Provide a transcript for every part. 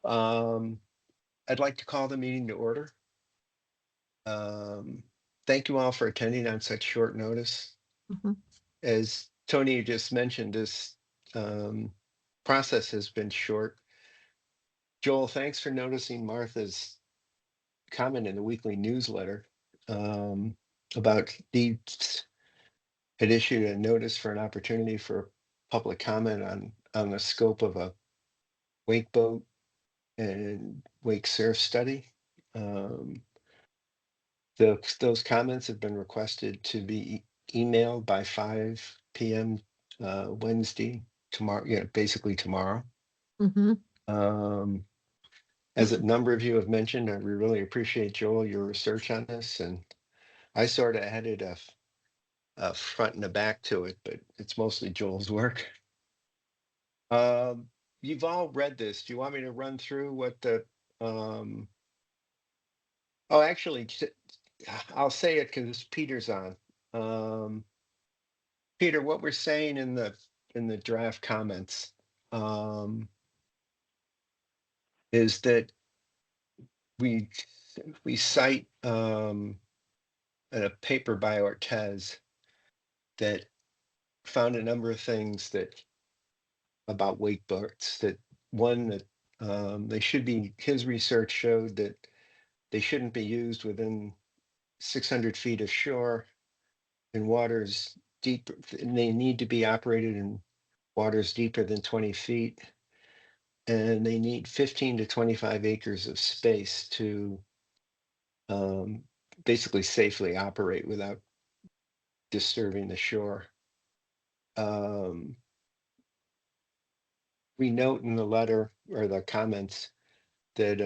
I'd like to call the meeting to order. Thank you all for attending on such short notice. Mhm. As Tony just mentioned, this process has been short. Joel, thanks for noticing Martha's comment in the weekly newsletter about Deeds had issued a notice for an opportunity for public comment on the scope of a wake boat and wake surf study. Those comments have been requested to be emailed by 5 p.m. Wednesday, tomorrow, basically tomorrow. Mhm. As a number of you have mentioned, we really appreciate, Joel, your research on this, and I sort of added a front and a back to it, but it's mostly Joel's work. You've all read this. Do you want me to run through what the oh, actually, I'll say it because Peter's on. Peter, what we're saying in the draft comments is that we cite a paper by Ortez that found a number of things that about wake boats. That one, that they should be. His research showed that they shouldn't be used within 600 feet of shore in waters deep. And they need to be operated in waters deeper than 20 feet. And they need 15 to 25 acres of space to basically safely operate without disturbing the shore. We note in the letter or the comments that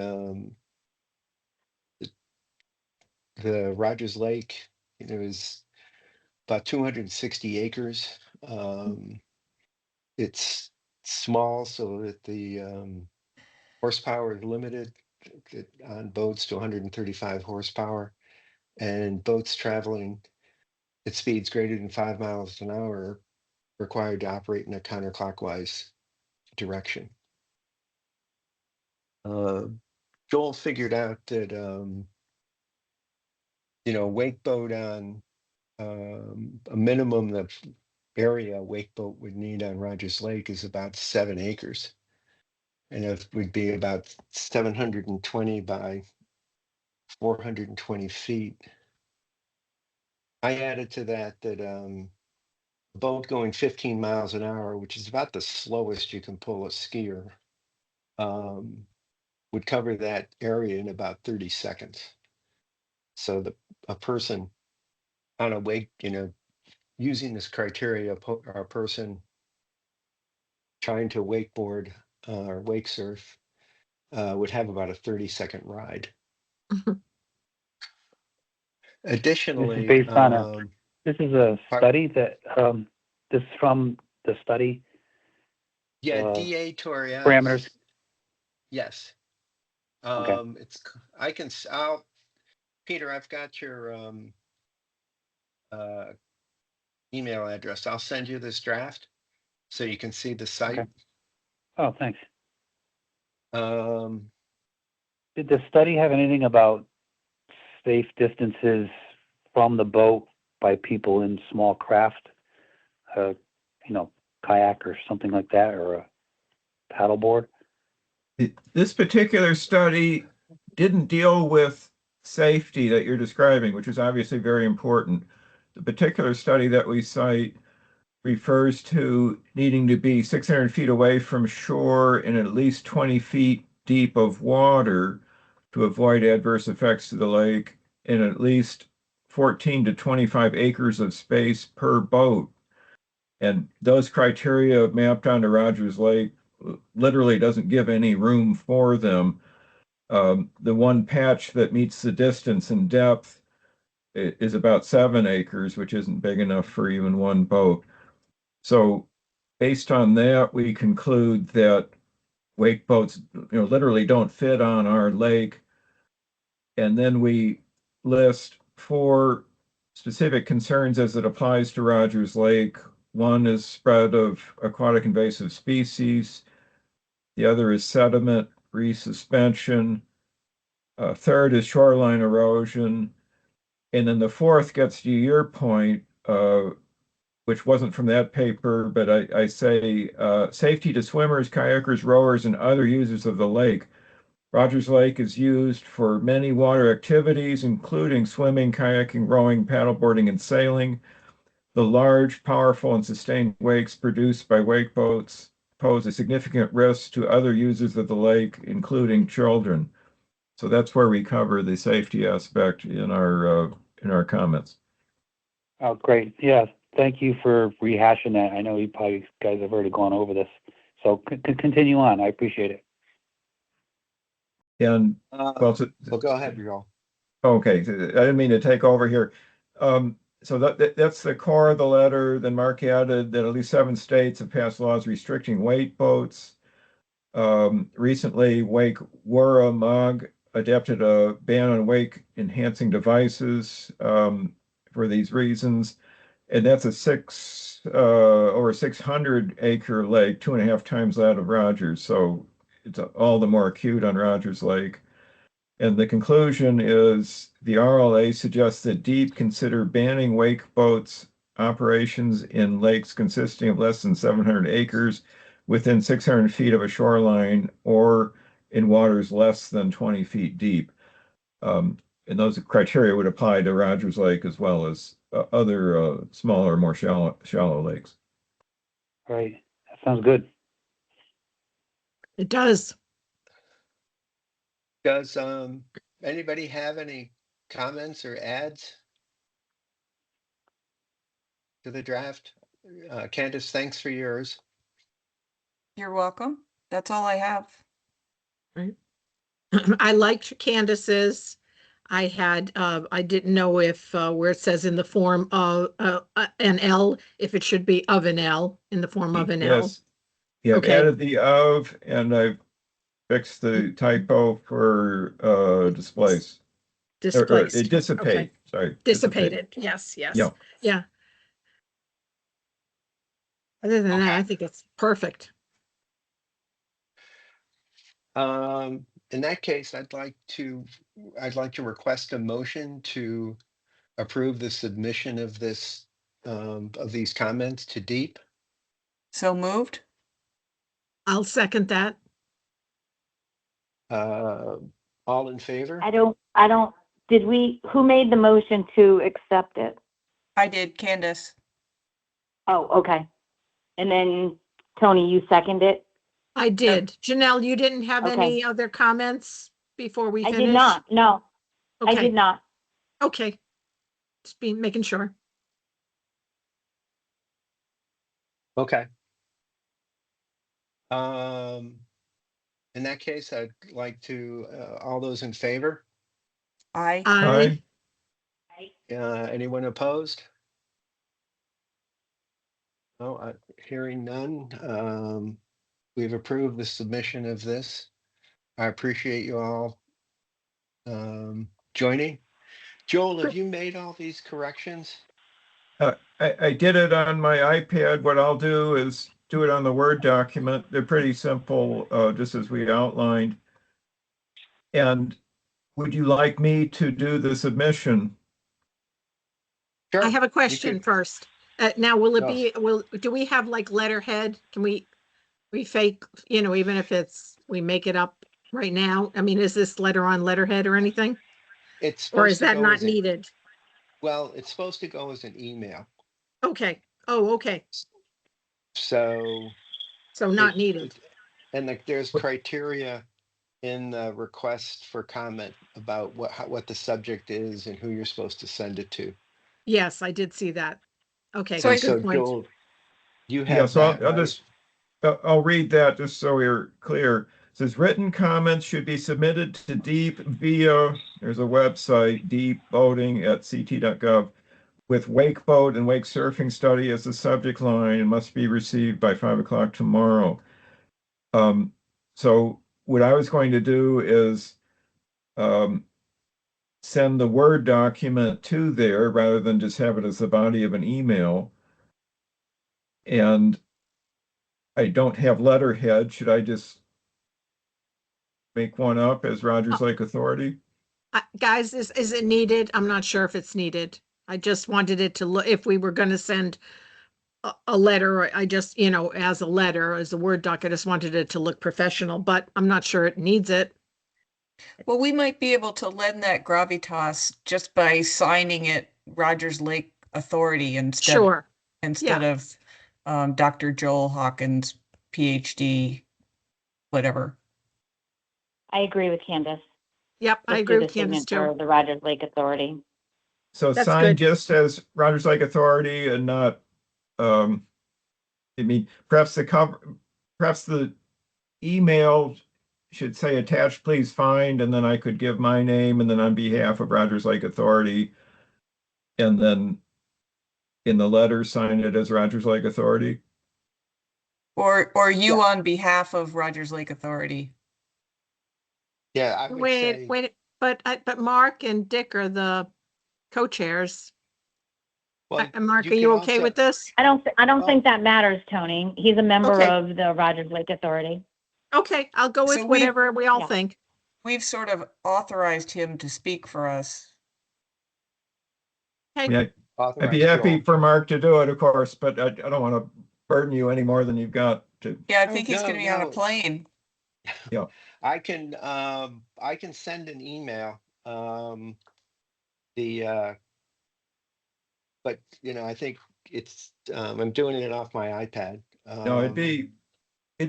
the Rogers Lake, is about 260 acres. It's small, so that the horsepower is limited on boats to 135 horsepower, and boats traveling at speeds greater than 5 miles an hour are required to operate in a counterclockwise direction. Joel figured out that wake boat on a minimum of area a wake boat would need on Rogers Lake is about 7 acres, and it would be about 720 by 420 feet. I added to that a boat going 15 miles an hour, which is about the slowest you can pull a skier, would cover that area in about 30 seconds. So a person on a wake, using this criteria, a person trying to wakeboard or wake surf would have about a 30-second ride. This is Additionally, based on this is a study that, this is from the study. Yeah, DA Torres. Parameters. Yes. Okay. Peter, I've got your email address. I'll send you this draft so you can see the site. Okay. Oh, thanks. Did the study have anything about safe distances from the boat by people in small craft, kayak or something like that, or a paddleboard? This particular study didn't deal with safety that you're describing, which is obviously very important. The particular study that we cite refers to needing to be 600 feet away from shore and at least 20 feet deep of water to avoid adverse effects to the lake, and at least 14 to 25 acres of space per boat. And those criteria mapped onto Rogers Lake literally doesn't give any room for them. The one patch that meets the distance and depth is about 7 acres, which isn't big enough for even one boat. So based on that, we conclude that wake boats, literally don't fit on our lake. And then we list 4 specific concerns as it applies to Rogers Lake. One is spread of aquatic invasive species. The other is sediment resuspension. Third is shoreline erosion. And then the fourth gets to your point, which wasn't from that paper, but I say safety to swimmers, kayakers, rowers, and other users of the lake. Rogers Lake is used for many water activities, including swimming, kayaking, rowing, paddleboarding, and sailing. The large, powerful, and sustained wakes produced by wake boats pose a significant risk to other users of the lake, including children. So that's where we cover the safety aspect in our comments. Oh, great. Yeah, thank you for rehashing that. I know you probably guys have already gone over this. So continue on. I appreciate it. And Well, so, go ahead, Joel. okay, I didn't mean to take over here. So that's the core of the letter. Then Mark added that at least 7 states have passed laws restricting weight boats. Recently, Wake Warramug adopted a ban on wake enhancing devices for these reasons. And that's a over 600 acre lake, 2.5 times that of Rogers. So it's all the more acute on Rogers Lake. And the conclusion is the RLA suggests that DEEP consider banning wake boats operations in lakes consisting of less than 700 acres within 600 feet of a shoreline or in waters less than 20 feet deep. And those criteria would apply to Rogers Lake as well as other smaller, more shallow lakes. Great. That sounds good. It does. Does anybody have any comments or adds to the draft? Candace, thanks for yours. You're welcome. That's all I have. I liked Candace's. I didn't know if where it says in the form of an L, if it should be of an L in the form of an L. Yes. Yeah, I've Okay. added the of, and I've fixed the typo for displace. Or Displaced. dissipate, Okay. sorry. Dissipated. Yes, yes. Yeah. Yeah. Other than that, Okay. I think it's perfect. In that case, I'd like to request a motion to approve the submission of this, of these comments to DEEP. So moved? I'll second that. All in favor? I don't, who made the motion to accept it? I did, Candace. Oh, okay. And then, Tony, you second it? I did. Janelle, you didn't have Okay. any other comments before we I finish? did not, no, I Okay, did not. okay. Just making sure. Okay. In that case, I'd like to, all those in favor? I. Aye. Anyone opposed? No, hearing none. We've approved the submission of this. I appreciate you all joining. Joel, have you made all these corrections? I did it on my iPad. What I'll do is do it on the Word document. They're pretty simple, just as we outlined. And would you like me to do the submission? Sure. I have a question could- first. Now, will it Go. be, do we have like letterhead? Can we fake, even if we make it up right now? I mean, is this letter on letterhead or anything? It's Or supposed is to that go not as a- needed? Well, it's supposed to go as an email. Okay. Oh, okay. So. So not it- needed. And there's criteria in the request for comment about what the subject is and who you're supposed to send it to. Yes, I did see that. Okay, So I- good point. Joel, you Yeah, have so that, I'll right? just, I'll read that just so we're clear. It says written comments should be submitted to DEEP via, there's a website, deepboating@ct.gov, with wake boat and wake surfing study as the subject line and must be received by 5 o'clock tomorrow. So what I was going to do is send the Word document to there rather than just have it as the body of an email. And I don't have letterhead. Should I just make one up as Rogers Lake Authority? Guys, is it needed? I'm not sure if it's needed. I just wanted it to look, if we were gonna send a letter, I just, as a letter, as a Word doc, I just wanted it to look professional, but I'm not sure it needs it. Well, we might be able to lend that gravitas just by signing it Rogers Lake Authority Sure, instead of Dr. Joel Hawkins, PhD, whatever. I agree with Candace. yep, I Just agree do with the Candace signature too. of the Rogers Lake Authority. So That's sign good. just as Rogers Lake Authority and not, I mean, perhaps the email should say attached, please find, and then I could give my name and then on behalf of Rogers Lake Authority. And then in the letter, sign it as Rogers Lake Authority. Or you on behalf of Rogers Lake Authority. Yeah, I would say, Wait, but Mark and Dick are the co-chairs. well, Mark, you are you can okay also- with this? I don't Oh. think that matters, Tony. He's a member Okay. of the Rogers Lake Authority. Okay, I'll go with So whatever we all yeah. think. We've sort of authorized him to speak for us. Okay, Yeah, I'd authorize be happy Joel. for Mark to do it, of course, but I don't want to burden you any more than you've got to. Yeah, I Oh, think he's no, gonna be on a no. plane. I can send an email. But I think it's, I'm doing it off my iPad. No, it'd be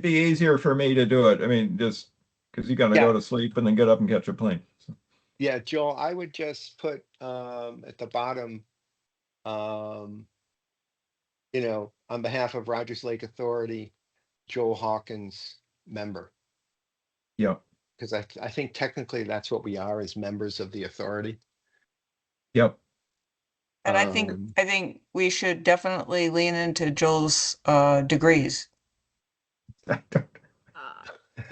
easier for me to do it. I mean, just because you got to Yeah. go to sleep and then get up and catch a plane. So, Yeah, Joel, I would just put, at the bottom, on behalf of Rogers Lake Authority, Joel Hawkins, member. yeah, Because I think technically that's what we are, as members of the authority. yep. And I Um, think we should definitely lean into Joel's degrees. uh,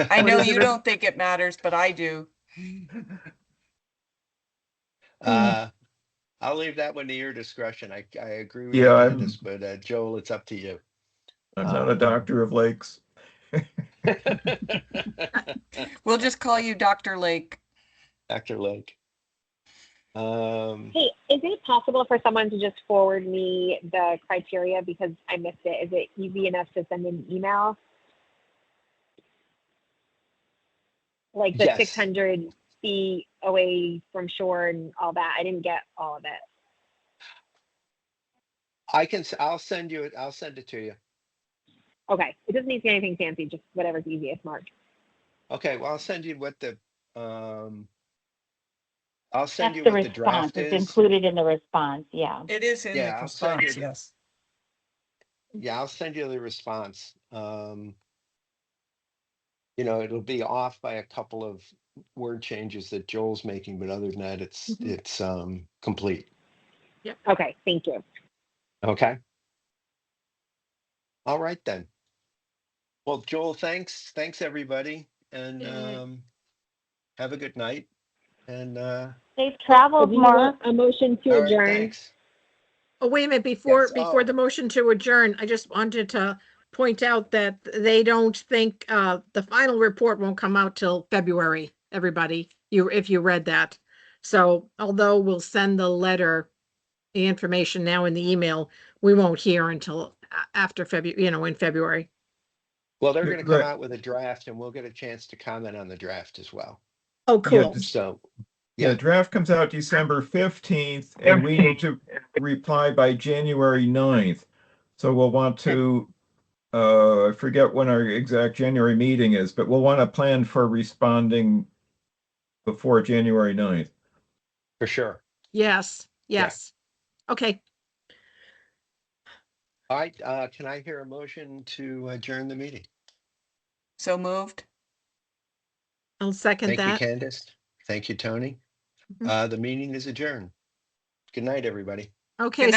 I What know is you it? don't think it matters, but I do. I'll leave that one to your discretion. I agree with Yeah, you, I'm- Candace, but Joel, it's up to you. I'm not a doctor of lakes. We'll just call you Dr. Lake. Dr. Lake. Hey, is it possible for someone to just forward me the criteria because I missed it? Is it easy enough to send an email? Like the Yes. 600 feet away from shore and all that. I didn't get all of it. I'll send you it. I'll send it to you. Okay. It doesn't need to be anything fancy, just whatever's easiest, Mark. Okay, well, I'll send you what I'll send That's you the what the response. draft It's is. included in the response. Yeah. It is in Yeah, the I'll send response, you- yes. Yeah, I'll send you the response. It'll be off by a couple of word changes that Joel's making, but other than that, it's complete. Okay. Thank you. Okay. All right then. Well, Joel, thanks. Thanks, everybody. And have a good night. And Safe travels, Do you Mark. want a motion to all right, adjourn? thanks. Oh, wait a minute, before Yes, the motion to adjourn, I just wanted to point out that they don't think the final report won't come out till February, everybody, if you read that. So although we'll send the letter, the information now in the email, we won't hear until after February, in February. Well, they're Yeah, going to come right. out with a draft and we'll get a chance to comment on the draft as well. Oh, cool. just- So, Yeah, yeah, draft comes out December 15th and we need to reply by January 9th. So we'll want to, I forget when our exact January meeting is, but we'll want to plan for responding before January 9th. for sure. Yes, yes. Okay, All right, can I hear a motion to adjourn the meeting? So moved. I'll second Thank you, that. Candace. Thank you, Tony. Mhm. The meeting is adjourned. Good night, everybody. Okay, Good night.